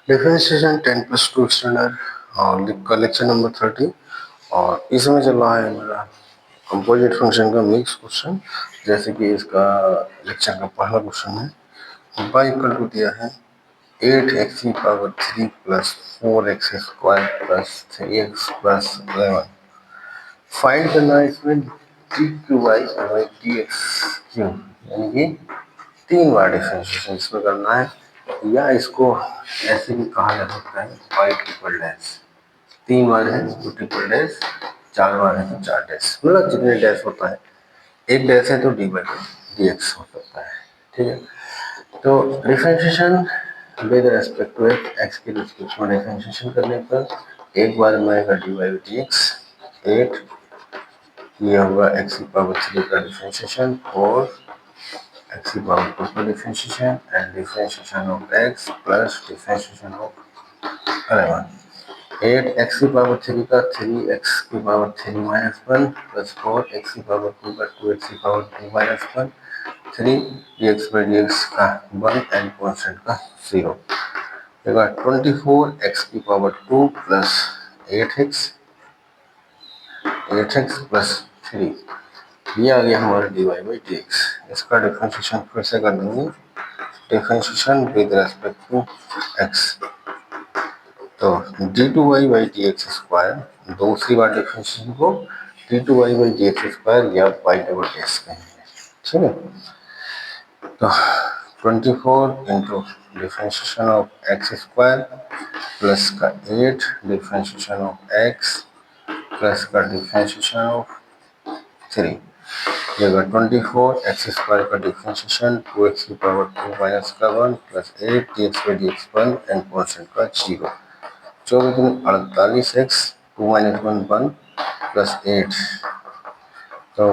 Differentiation 10+2 standard और का lecture number 30 और इसमें चल रहा है मेरा कंपोजिट फंक्शन का मिक्स क्वेश्चन। जैसे कि इसका लेक्चर का पहला क्वेश्चन है, y इक्वल टू दिया है 8x³ plus 4x² plus 3x plus 11। Find करना है इसमें dqy/dx यानी कि 3 बार डिफरेंशिएशन इसमें करना है, या इसको ऐसे भी कहा जा सकता है y ट्रिपल डैश। 3 बार है तो ट्रिपल डैश, 4 बार है तो 4 डैश, मतलब जितने डैश होता है, एक डैश है तो dy/dx हो सकता है। ठीक है, तो differentiation with respect to x के रिस्पेक्ट में डिफरेंशिएशन करने पर एक बार में आएगा dy/dx 8, ये होगा x³ का डिफरेंशिएशन और x² का differentiation and differentiation of x plus differentiation of 11। 8x³ का 3x³ माइनस 1 प्लस 4x² का 2x² माइनस 1, 3 dx/dx का 1 एंड कॉन्स्टेंट का 0। 24x² प्लस 8x प्लस 3, ये आ गया हमारा dy/dx। इसका डिफरेंशिएशन फिर से कर देंगे, differentiation with respect to x। तो d2y/dx², दूसरी बार डिफरेंशिएशन को d2y/dx² या y/dx कहेंगे। ठीक है, तो 24 into differentiation of x² plus का 8 डिफरेंशिएशन ऑफ x प्लस का डिफरेंशिएशन ऑफ 3, जगह 24x² का डिफरेंशिएशन 2x² माइनस का 1 प्लस 8 dx/dx 1 एंड कॉन्स्टेंट का 0। 24×48x 2 माइनस 1 1 प्लस 8, तो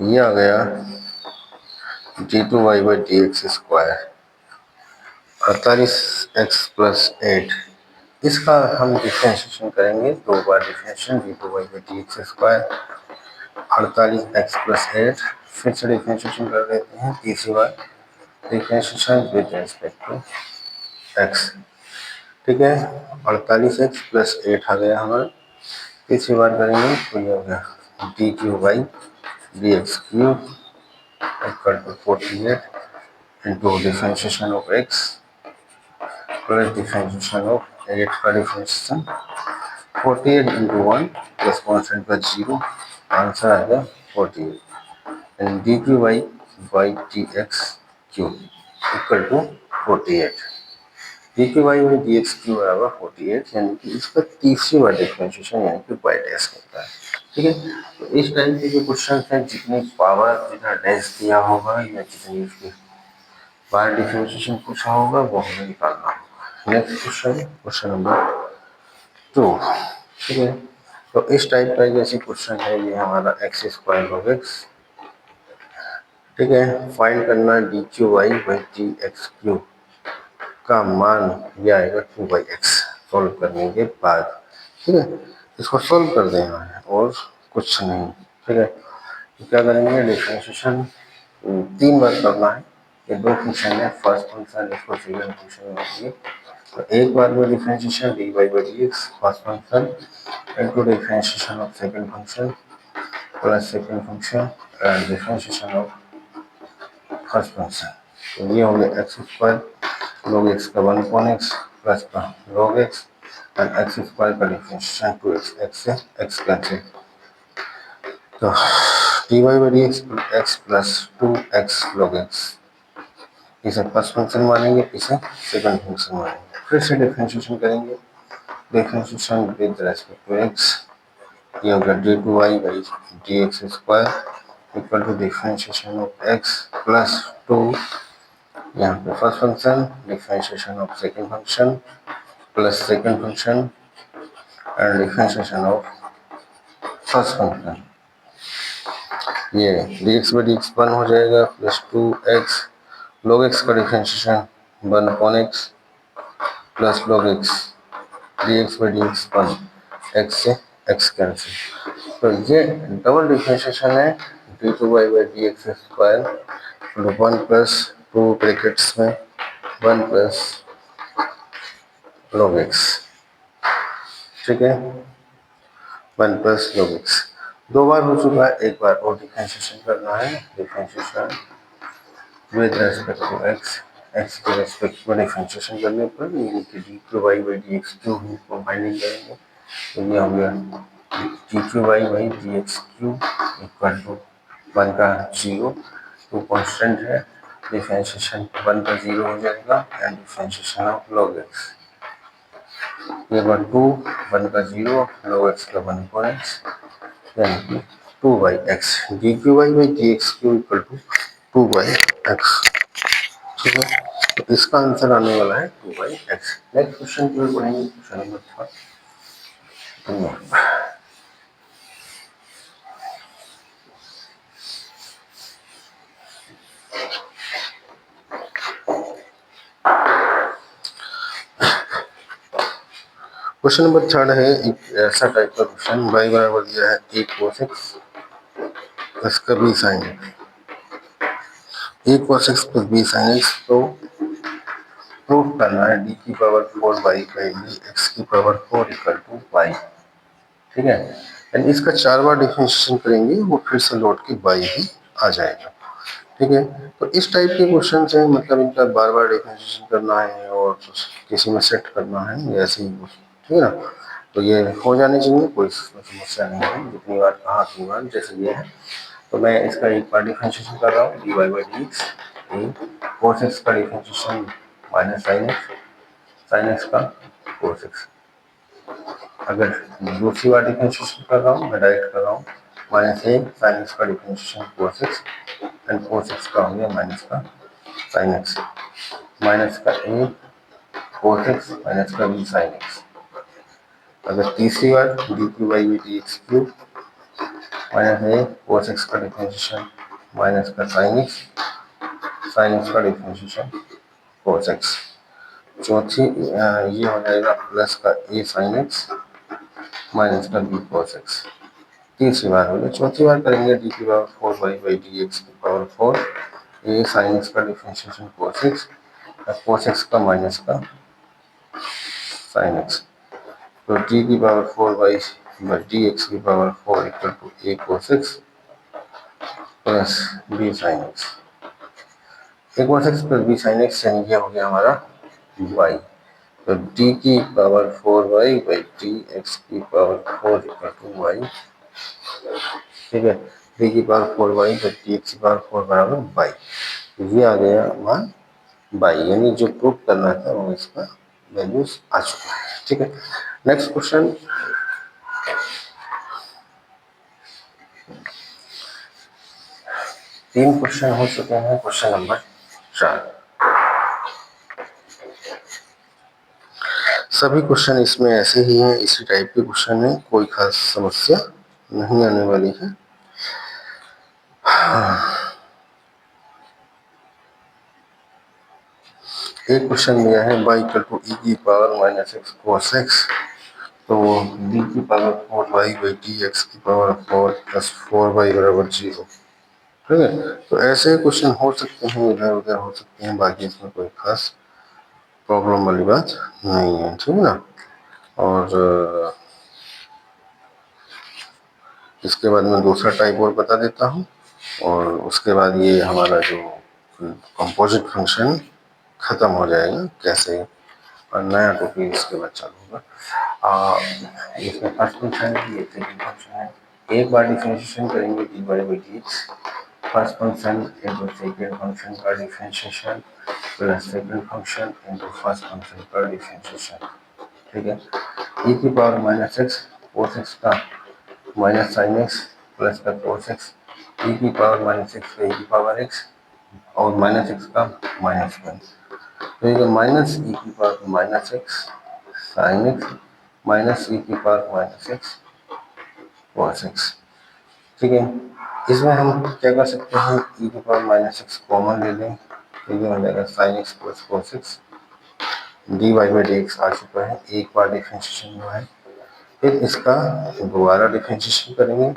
ये आ गया d2y/dx²। 48x प्लस 8, इसका हम डिफरेंशिएशन करेंगे, 2 बार डिफरेंशिएशन d2y/dx²। 48x प्लस 8 फिर से डिफरेंशिएशन कर देते हैं, तीसरी बार differentiation with respect to x। ठीक है, 48x प्लस 8 आ गया हमारा, तीसरी बार करेंगे तो ये हो गया dq/dx³ equal to 48 into differentiation of x plus differentiation of 8 का डिफरेंशिएशन 48 इंटू 1 प्लस कॉन्स्टेंट का 0, आंसर आएगा 48 and dq/dx³ equal to 48। dq/dx³ बराबर 48, यानी कि इसका तीसरी बार डिफरेंशिएशन यानी कि y डैश होता है। ठीक है, तो इस टाइप के जो क्वेश्चन है, जितनी पावर जितना डैश दिया होगा या जितनी उसकी बार डिफरेंशिएशन पूछा होगा वो हमें निकालना होगा। Next question, question number 2। ठीक है, तो इस टाइप का जैसे क्वेश्चन है, ये हमारा x² log x। ठीक है, फाइंड करना dq/dx³ का मान, ये आएगा 2/x सॉल्व करने के बाद। ठीक है, इसको सॉल्व कर देना है और कुछ नहीं। ठीक है, तो क्या करेंगे, डिफरेंशिएशन 3 बार करना है। ये 2 फंक्शन है, फर्स्ट फंक्शन इसको सेकंड फंक्शन में, तो एक बार में differentiation dy/dx first function into differentiation of second function plus second function and differentiation of first function. तो ये हो गया x² log x का 1/x प्लस का log x एंड x² का डिफरेंशिएशन 2x, x से x कैंसिल, तो dy/dx x plus 2x log x, इसे फर्स्ट फंक्शन मानेंगे, इसे सेकंड फंक्शन मानेंगे। फिर से डिफरेंशिएशन करेंगे, differentiation with respect to x, ये होगा d2y/dx² equal to differentiation of x plus 2, यहाँ पे first function differentiation of second function plus second function and differentiation of first function. ये dx/dx 1 हो जाएगा प्लस 2x log x का differentiation 1/x plus log x dx/dx 1, x से x cancel, तो ये double differentiation है d2y/dx² 1 प्लस 2 ब्रैकेट्स में 1 plus log x, ठीक है, 1 प्लस log x। 2 बार हो चुका है, एक बार और डिफरेंशिएशन करना है। Differentiation with respect to x, x के रेस्पेक्ट में डिफरेंशिएशन करने पर यानी कि D Q Y by D x cube को फाइंडिंग करेंगे, तो ये हो गया d Q Y by D x cube equal to 1 का 0, तो कॉन्स्टेंट है, डिफरेंशिएशन 1 का 0 हो जाएगा and differentiation of log x, ये बार 2, 1 का 0, log x का 1 पर x, यानी कि 2 by x, d Q Y by D x cube equal to 2 by x, ठीक है। तो इसका आंसर आने वाला है 2 बाई एक्स। नेक्स्ट क्वेश्चन की ओर बढ़ेंगे, क्वेश्चन नंबर 3। क्वेश्चन नंबर 3 है एक ऐसा टाइप का क्वेश्चन, y बराबर दिया है a cos x प्लस का b sin x, a cos x plus b sin x, तो प्रूफ करना है d की power 4 y by D x की पावर 4 इक्वल टू y, ठीक है। एंड इसका 4 बार डिफरेंशिएशन करेंगे, वो फिर से लौट के y ही आ जाएगा, ठीक है। तो इस टाइप के क्वेश्चन है, मतलब इनका बार बार डिफरेंशिएशन करना है और किसी में सेट करना है, ऐसे ही, ठीक है ना। तो ये हो जाने चाहिए, कोई समस्या नहीं है, जितनी बार कहा उतनी बार, जैसे ये है। तो मैं इसका एक बार डिफरेंशिएशन कर रहा हूँ, d Y by D x, cos x का डिफरेंशिएशन माइनस साइन एक्स का कोस एक्स। अगर दूसरी बार डिफरेंशिएशन कर रहा हूँ, मैं डायरेक्ट कर रहा हूँ, माइनस ए साइन एक्स का differentiation cos X and cos x का हो गया माइनस का साइन एक्स, माइनस का ए कोस एक्स माइनस का बी साइन एक्स। अगर तीसरी बार D Q by D X cube minus A cos x का डिफरेंशिएशन माइनस का साइन एक्स का डिफरेंशिएशन कोस एक्स। चौथी ये हो जाएगा प्लस का ए साइन एक्स माइनस का बी कोस एक्स। तीसरी बार हो गया, चौथी बार करेंगे डी की power 4 y by D x की पावर 4, ए साइन एक्स का डिफरेंशिएशन कोस एक्स का माइनस का साइन एक्स, तो डी की पावर 4 बाई डी एक्स की power 4 equal to a cos x plus b sine x. A cos x plus b sine x, यानी ये हो गया हमारा y, तो d की power 4y by D x की पावर 4 इक्वल टू y, ठीक है। d की power 4y by D x की पावर 4 बराबर y, ये आ गया मान y, यानी जो प्रूफ करना था वो इसका वैल्यूज आ चुका है, ठीक है। नेक्स्ट क्वेश्चन, तीन क्वेश्चन हो चुके हैं, क्वेश्चन नंबर 4। सभी क्वेश्चन इसमें ऐसे ही हैं, इसी टाइप के क्वेश्चन है, कोई खास समस्या नहीं आने वाली है। एक क्वेश्चन दिया है y इक्वल टू e की power minus X cos x, तो d की power 4y by D x की पावर 4 प्लस 4y बराबर 0, ठीक है। तो ऐसे क्वेश्चन हो सकते हैं, इधर उधर हो सकते हैं, बाकी इसमें कोई खास प्रॉब्लम वाली बात नहीं है, ठीक है ना। और इसके बाद मैं दूसरा टाइप और बता देता हूँ, और उसके बाद ये हमारा जो कंपोजिट फंक्शन खत्म हो जाएगा कैसे, और नया टॉपिक इसके बाद चालू होगा। इसमें फर्स्ट फंक्शन है, ये सेकंड फंक्शन है। एक बार डिफरेंशिएशन करेंगे D by by D X, first function into second function का differentiation plus second function into first function का डिफरेंशिएशन, ठीक है। e की power minus X cos x का माइनस साइन एक्स प्लस का कोस एक्स, e की power minus X का e की पावर एक्स और माइनस एक्स का माइनस वन, तो ये माइनस ई की power minus X sine X minus E की power minus x cos x, ठीक है। इसमें हम क्या कर सकते हैं, ई की पावर माइनस एक्स कॉमन ले लें, तो ये हो जाएगा sine X plus cos X, D Y by D X आ चुका है, एक बार डिफरेंशिएशन हुआ है। फिर इसका दोबारा डिफरेंशिएशन करेंगे,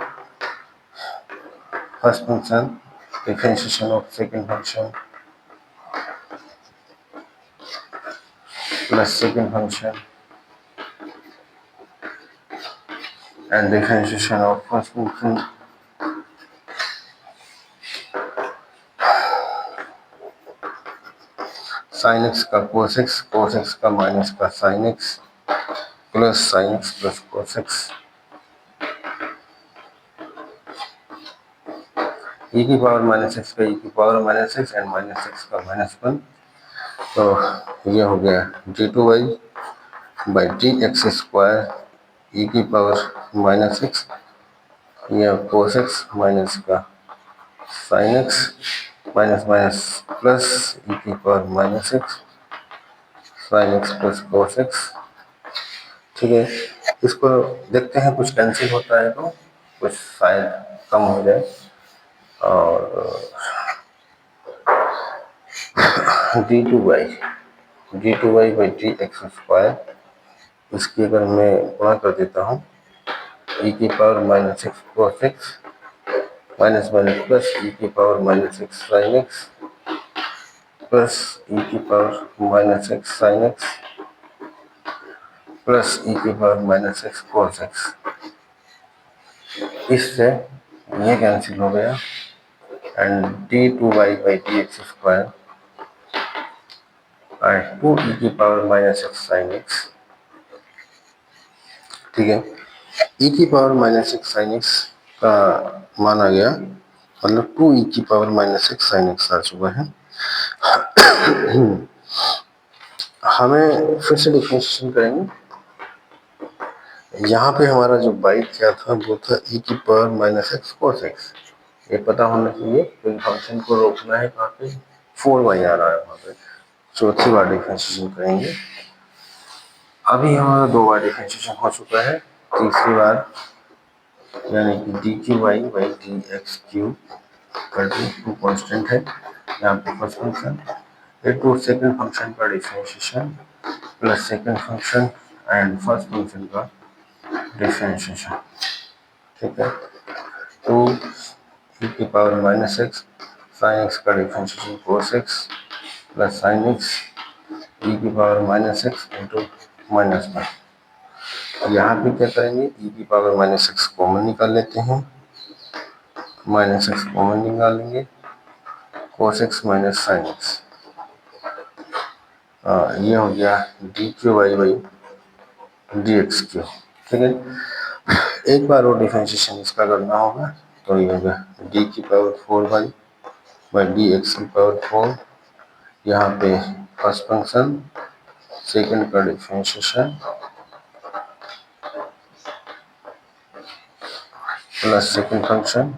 first function differentiation of second function plus second function and differentiation of first function sin x का cos x, cos x का माइनस का sin x plus sin x plus cos x e की power minus X का e की power minus X and minus X का minus one. तो ये हो गया d2y by D X square E की पावर माइनस एक्स या cos x माइनस का sin x minus minus plus E की power minus X sin x plus cos x। ठीक है, इसको देखते हैं कुछ कैंसिल होता है तो कुछ शायद कम हो जाए। और D two Y by D X square इसकी अगर मैं गुणा कर देता हूँ ई की power minus X cos x minus minus plus E की power minus X sin x plus E की power minus X sin x plus E की power minus X cos x। इससे ये कैंसिल हो गया and d2y by D X square and 2 E की power minus X sin x। ठीक है, e की power minus X sin x का मान आ गया, मतलब 2 e की power minus X sin x आ चुका है। हमें फिर से डिफरेंशिएशन करेंगे। यहाँ पे हमारा जो बाई क्या था वो था e की power minus X cos x। ये पता होना चाहिए तो फंक्शन को रोकना है कहाँ पे, 4y आ रहा है वहाँ पे। चौथी बार डिफरेंशिएशन करेंगे। अभी हमारा 2 बार डिफरेंशिएशन हो चुका है, तीसरी बार यानी कि D Q Y by D x Q two constant है यहाँ पे फर्स्ट फंक्शन, ये टू सेकेंड फंक्शन का differentiation plus second function and first function का डिफरेंशिएशन। ठीक है, तो ई की power minus X sine x का differentiation cos x plus sine X E की power minus X into minus one. यहाँ पे क्या करेंगे, ई की पावर माइनस एक्स कॉमन निकाल लेते हैं, माइनस एक्स कॉमन निकालेंगे, cos x minus sine x, ये हो गया d Q Y by D x cube. ठीक है, एक बार और डिफरेंशिएशन इसका करना होगा तो ये होगा डी की power 4y by D x की पावर 4, यहाँ पे फर्स्ट फंक्शन सेकेंड का differentiation plus second function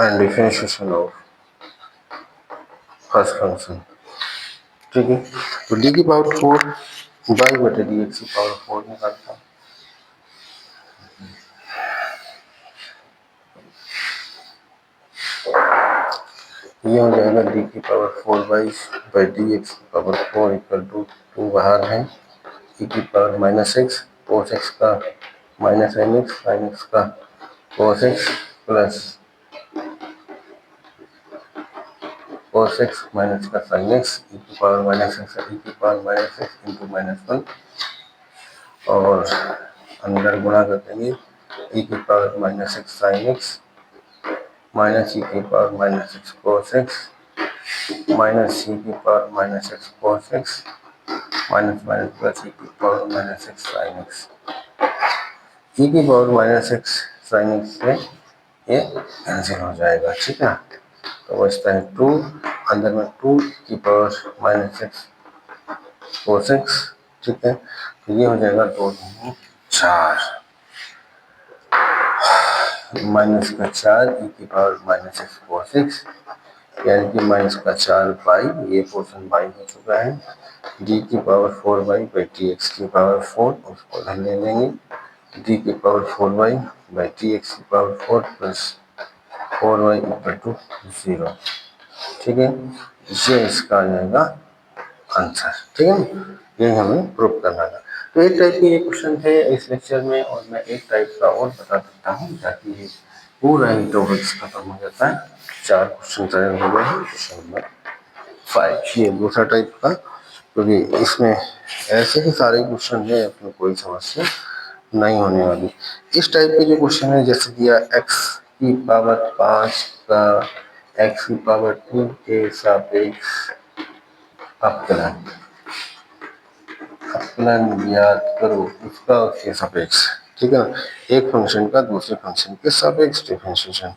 and differentiation of first function. ठीक है, तो डी की पावर 4 बाई बटे डी एक्स की पावर 4 निकालता हूँ। ये हो जाएगा डी की पावर 4 बाई डी एक्स की पावर 4 इक्वल टू 2 बाहर है, ई की power minus X cos x का माइनस साइन एक्स का cos x plus cos x minus का साइन एक्स ई की पावर माइनस एक्स ई की power minus X into minus one, और अंदर गुणा कर देंगे ई की power minus X sine X minus E की power minus X cos x minus E की power minus X cos x minus minus plus E की power minus X sine X. E की power minus X sine x से ये cancel हो जाएगा। ठीक है, तो बचता है 2, अंदर में 2 की power minus X cos x. ठीक है, तो ये हो जाएगा 2 4 माइनस का 4 ई की power minus X cos x, यानी कि माइनस का 4 बाई, ये पोर्शन बाई हो चुका है, डी की पावर 4 बाई डी एक्स की पावर 4, उसको हम ले लेंगे डी की पावर 4 बाई डी एक्स की पावर 4 प्लस 4y इक्वल टू 0। ठीक है, ये इसका आ जाएगा आंसर। ठीक है, ये हमें प्रूव करना था। तो एक टाइप के ये क्वेश्चन थे इस लेक्चर में, और मैं एक टाइप का और बता सकता हूँ ताकि पूरा ही टॉपिक्स खत्म हो जाता है। 4 क्वेश्चन तैयार हो गए हैं। क्वेश्चन नंबर 5, ये दूसरा टाइप का, क्योंकि इसमें ऐसे ही सारे क्वेश्चन है, अपने कोई समस्या नहीं होने वाली। इस टाइप के जो क्वेश्चन है, जैसे दिया x की पावर 5 का x की पावर 2 के सापेक्ष अपकलन ज्ञात करो, उसका उसके सापेक्ष, ठीक है ना, एक फंक्शन का दूसरे फंक्शन के सापेक्ष डिफरेंशिएशन।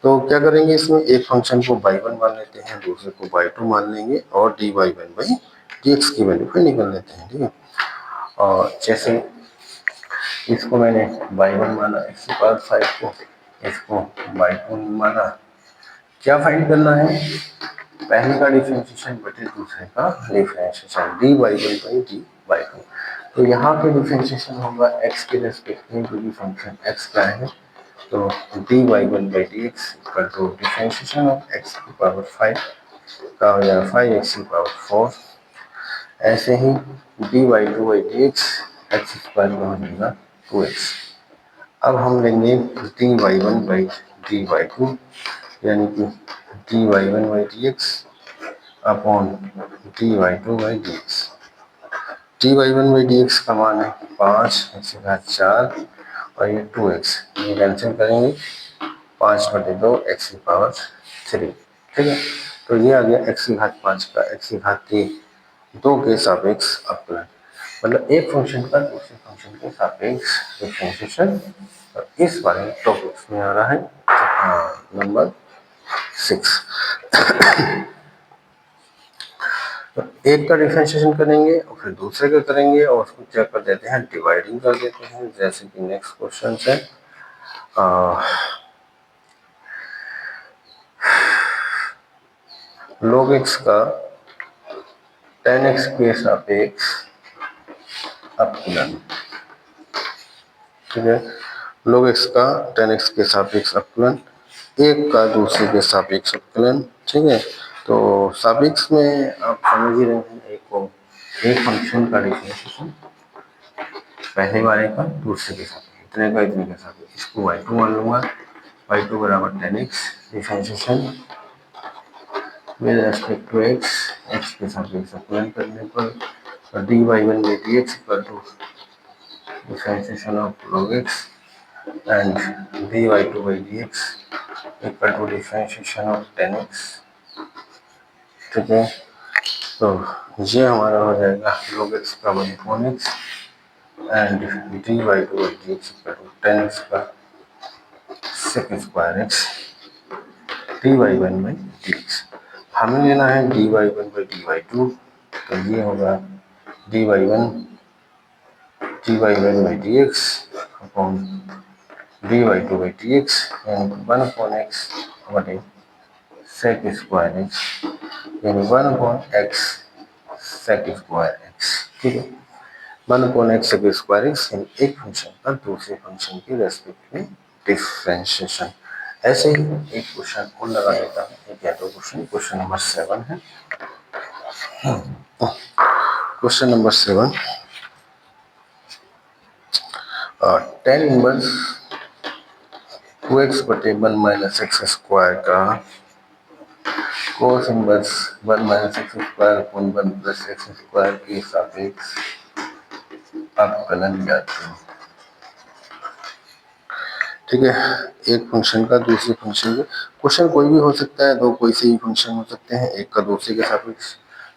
तो क्या करेंगे, इसमें एक फंक्शन को y1 मान लेते हैं, दूसरे को y2 मान लेंगे और dy1/dx की वैल्यू फिर निकाल लेते हैं, ठीक है। और जैसे इसको मैंने y1 माना x की पावर 5 को, इसको y2 माना, क्या फाइंड करना है, पहले का डिफरेंशिएशन बटे दूसरे का डिफरेंशिएशन, dy1/dy2। तो यहाँ पे डिफरेंशिएशन होगा x के रेस्पेक्ट में, क्योंकि फंक्शन x का है, तो dy1/dx equal to differentiation of x की पावर 5 का हो जाएगा 5x की पावर 4। ऐसे ही dy2/dx x स्क्वायर का हो जाएगा 2x। अब हम लेंगे dy1/dy2, यानी कि dy1/dx अपॉन dy2/dx। dy1/dx का मान है 5 x की घात 4 और ये 2x, ये कैंसिल करेंगे, 5/2 x की पावर 3, ठीक है। तो ये आ गया x की घात 5 का x की घात 2 के सापेक्ष अपकलन, मतलब एक फंक्शन का दूसरे फंक्शन के सापेक्ष डिफरेंशिएशन। और इस वाले टॉपिक्स में आ रहा है नंबर 6। तो एक का डिफरेंशिएशन करेंगे और फिर दूसरे का करेंगे और उसको क्या कर देते हैं, डिवाइडिंग कर देते हैं। जैसे कि नेक्स्ट क्वेश्चन है, log x का tan x के सापेक्ष अपकलन, ठीक है। log x का tan x के सापेक्ष अपकलन, एक का दूसरे के सापेक्ष अपकलन, ठीक है। तो सापेक्ष में आप समझ ही रहे हैं, एक फंक्शन का डिफरेंशिएशन पहले वाले का दूसरे के साथ, इतने का इतने के साथ, इसको y2 मान लूंगा, y2 बराबर tan x differentiation with respect to x, x के सापेक्ष अपकलन करने पर dy1/dx equal to differentiation of log x and dy2/dx equal to differentiation of tan x, ठीक है। तो ये हमारा हो जाएगा log x का 1/x and dy2/dx equal to tan x का sec स्क्वायर x dy1/dx। हमें लेना है dy1/dy2, तो ये होगा dy1/dx अपॉन dy2/dx यानी 1/x बटे sec स्क्वायर x, यानी 1/x sec स्क्वायर x, ठीक है। 1/x sec स्क्वायर x यानी एक फंक्शन का दूसरे फंक्शन के रेस्पेक्ट में डिफरेंशिएशन। ऐसे ही एक क्वेश्चन और लगा देता हूँ, एक या दो क्वेश्चन। क्वेश्चन नंबर 7 है, question number 7, tan inverse 2x बटे 1 - x स्क्वायर का cos inverse 1 - x square upon 1 + x square के सापेक्ष अपकलन ज्ञात करें, ठीक है। एक फंक्शन का दूसरे फंक्शन के, क्वेश्चन कोई भी हो सकता है, दो कोई से ही फंक्शन हो सकते हैं, एक का दूसरे के सापेक्ष,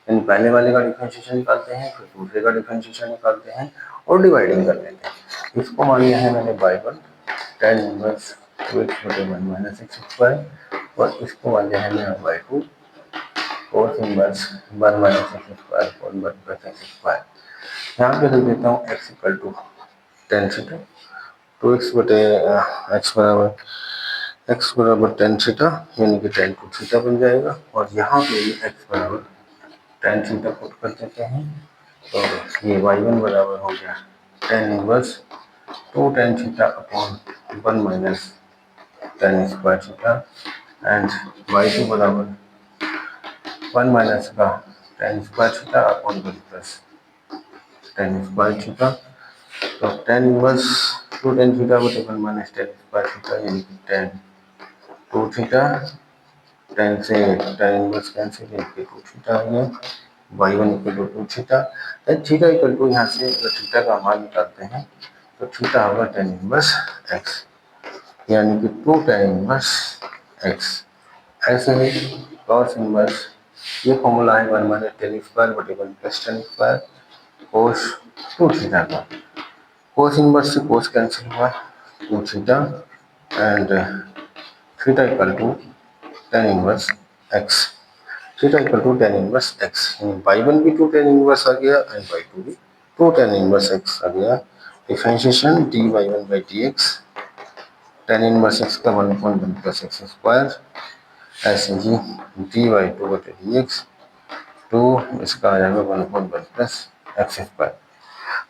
यानी पहले वाले का डिफरेंशिएशन निकालते हैं, फिर दूसरे का डिफरेंशिएशन निकालते हैं और डिवाइडिंग कर लेते हैं। इसको मान लिया है मैंने y1 tan इनवर्स 2x बटे 1 - x स्क्वायर, और इसको मान लिया है मैंने y2 cos inverse 1 - x square upon 1 + x square. यहाँ पे लिख देता हूँ x equal to tan theta, 2x बटे x बराबर tan थीटा, यानी कि tan 2 थीटा बन जाएगा। और यहाँ पे x बराबर tan थीटा पुट कर देते हैं, तो ये y1 बराबर हो गया tan inverse 2 tan theta upon 1 - tan square theta, and y2 बराबर 1 - का tan square theta upon 1 + tan square theta. तो tan इनवर्स 2 tan थीटा बटे 1 - tan स्क्वायर थीटा, यानी कि tan 2 थीटा टेन से टेन इनवर्स कैंसिल, इनके टू थीटा आ गया, y1 equal to two theta. Theta equal to यहाँ से अगर थीटा का मान निकालते हैं तो थीटा होगा टेन इनवर्स एक्स, यानी कि टू टेन इनवर्स एक्स। ऐसे ही कॉस इनवर्स, ये फॉर्मूला है वन माइनस टेन स्क्वायर बटे one plus tan square cos two theta का। कोस इनवर्स से कोस कैंसिल हुआ, two theta and theta equal to tan inverse x. Theta equal to tan inverse x, by one भी two tan inverse आ गया and by two भी two tan inverse x आ गया। Differentiation d by one by D x, ten inverse x का one point one plus X square, ऐसे ही D by to बटे D X, to इसका आ जाएगा one point one plus X square.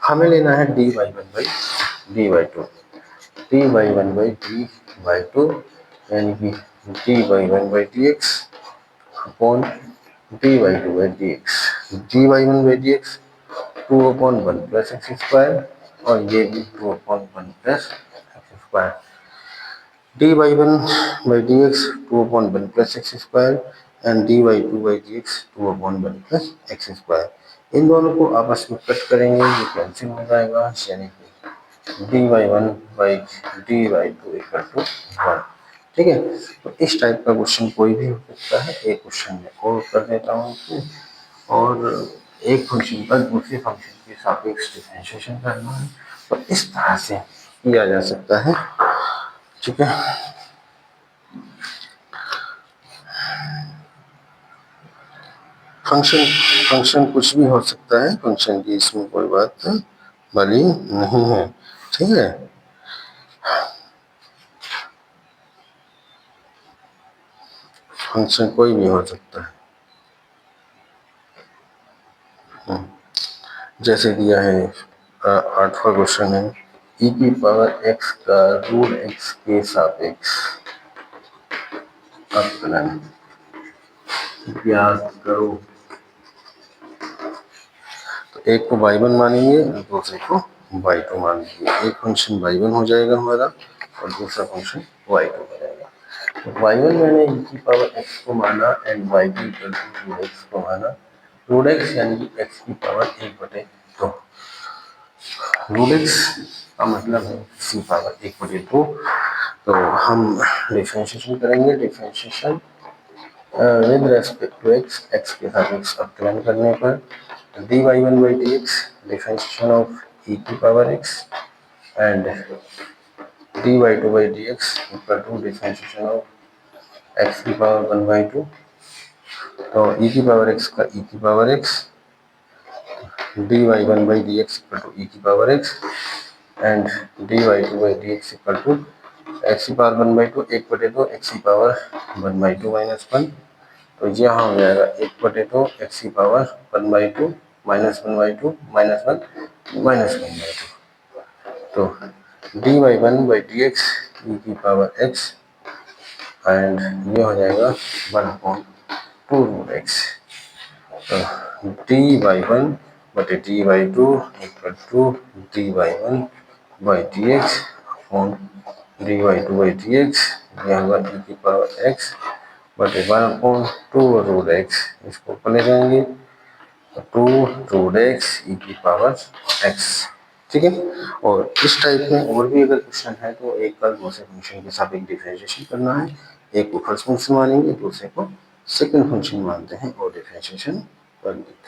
हमें लेना है D by one by d by to, d by one by d by to, यानी कि d by one by D x upon d by two by D x. D by one by D X two upon one plus X square, और ये भी two upon one plus X square. D by one by D X two upon one plus X square and D by two by D X two upon one plus X square. इन दोनों को आपस में cut करेंगे, ये cancel हो जाएगा, यानी कि d by one by d by two equal to one. ठीक है, तो इस टाइप का क्वेश्चन कोई भी हो सकता है। एक क्वेश्चन में और कर देता हूँ आपको, और एक फंक्शन का दूसरे फंक्शन के सापेक्ष डिफरेंशिएशन करना है, तो इस तरह से किया जा सकता है। ठीक है, फंक्शन फंक्शन कुछ भी हो सकता है, फंक्शन की इसमें कोई बात भली नहीं है। ठीक है, फंक्शन कोई भी हो सकता है। जैसे दिया है आठवां क्वेश्चन है, e की पावर x का रूट x के सापेक्ष अवकलन ज्ञात करो। तो एक को y1 मानेंगे और दूसरे को y2 मानेंगे। एक फंक्शन y1 हो जाएगा हमारा और दूसरा फंक्शन y2 हो जाएगा। तो y1 मैंने e की पावर x को माना and y2 equal to root x को माना। रूट x यानी कि x की पावर एक बटे दो, रूट x का मतलब है x की पावर एक बटे दो। तो हम डिफरेंशिएशन करेंगे, differentiation with respect to x, x के साथ x अवकलन करने पर d by one by D x, differentiation of e की power x and D by two by D x equal to differentiation of x की power one by two. तो e की power x का e की power x, d by one by D x equal to e की power x and D by two by D x equal to X की power one by two, एक बटे दो X की power one by two minus one. तो यहाँ हो जाएगा एक बटे दो एक्स की power one by two minus one by two minus one minus one by two. तो D by one by D X E की पावर एक्स एंड ये हो जाएगा one upon two root X. तो डी बाई वन बटे d by two equal to d by one by D x upon d by two by D x, यह होगा e की power x बटे one upon two root x. इसको ऊपर ले जाएंगे तो टू रूट एक्स ई की पावर एक्स। ठीक है, और इस टाइप में और भी अगर क्वेश्चन है तो एक का दूसरे फंक्शन के साथ एक डिफरेंशिएशन करना है, एक को फर्स्ट फंक्शन मानेंगे दूसरे को सेकंड फंक्शन मानते हैं और डिफरेंशिएशन कर देते हैं।